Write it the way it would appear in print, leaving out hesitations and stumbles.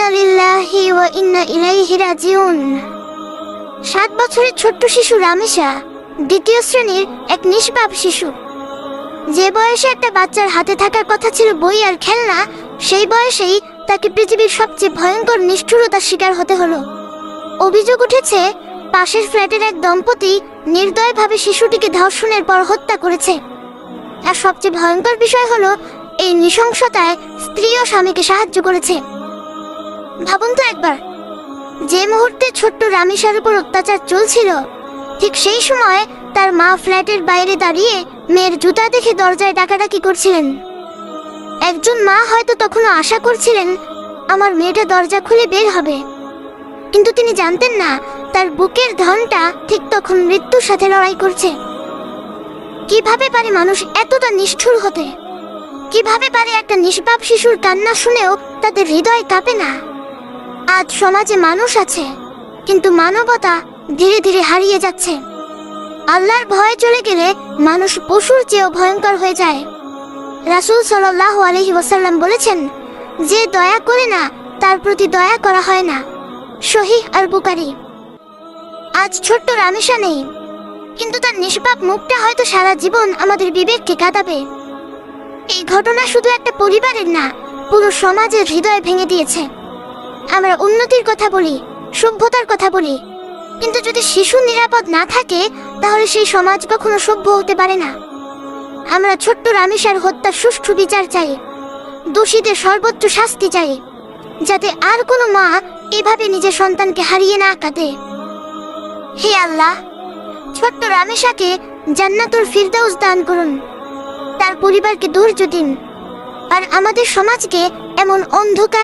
ইন্না লিল্লাহি ওয়া ইন্না ইলাইহি রাজিউন। 7 বছরের ছোট্ট শিশু রামেশা দ্বিতীয় শ্রেণীর এক নিষ্পাপ শিশু। যে বয়সে একটা বাচ্চার হাতে থাকার কথা ছিল বই আর খেলনা, সেই বয়সেই তাকে পৃথিবীর সবচেয়ে ভয়ঙ্কর নিষ্ঠুরতার শিকার হতে হলো। অভিযোগ উঠেছে পাশের ফ্ল্যাটের এক দম্পতি নির্দয়ভাবে শিশুটিকে ধর্ষণের পর হত্যা করেছে। আর সবচেয়ে ভয়ঙ্কর বিষয় হলো এই নৃশংসতায় স্ত্রী ও স্বামীকে সাহায্য করেছে। ভাবুন তো একবার, যে মুহূর্তে ছোট্ট রামেশার উপর অত্যাচার চলছিল, ঠিক সেই সময় তার মা ফ্ল্যাটের বাইরে দাঁড়িয়ে মেয়ের জুতা দেখে দরজায় ডাকাডাকি করছিলেন। একজন মা হয়তো তখনও আশা করছিলেন আমার মেয়েটা দরজা খুলে বের হবে, কিন্তু তিনি জানতেন না তার বুকের ধনটা ঠিক তখন মৃত্যুর সাথে লড়াই করছে। কিভাবে পারে মানুষ এতটা নিষ্ঠুর হতে? কিভাবে পারে একটা নিষ্পাপ শিশুর কান্না শুনেও তাদের হৃদয় কাঁপে না? আজ সমাজে মানুষ আছে, কিন্তু মানবতা ধীরে ধীরে হারিয়ে যাচ্ছে। আল্লাহর ভয় চলে গেলে মানুষ পশুর চেয়েও ভয়ঙ্কর হয়ে যায়। রাসূল সাল্লাল্লাহু আলাইহি ওয়াসাল্লাম বলেছেন, যে দয়া করে না তার প্রতি দয়া করা হয় না। সহিহ আল বুখারী। আজ ছোট্ট রামেশা নেই, কিন্তু তার নিষ্পাপ মুখটা হয়তো সারা জীবন আমাদের বিবেককে কাঁদাবে। এই ঘটনা শুধু একটা পরিবারের না, পুরো সমাজের হৃদয় ভেঙে দিয়েছে। আমরা উন্নতির কথা বলি, সভ্যতার কথা বলি, কিন্তু যদি শিশু নিরাপদ না থাকে, তাহলে সেই সমাজ কখনো সভ্য হতে পারে না। আমরা ছোট্ট রামেশার হত্যার সুষ্ঠু বিচার চাই, দোষীদের সর্বোচ্চ শাস্তি চাই, যাতে আর কোনো মা এভাবে নিজের সন্তানকে হারিয়ে না কাঁদে। হে আল্লাহ, ছোট্ট রামেশাকে জান্নাতুল ফিরদাউস দান করুন, তার পরিবারকে ধৈর্য দিন, আর আমাদের সমাজকে এমন অন্ধকার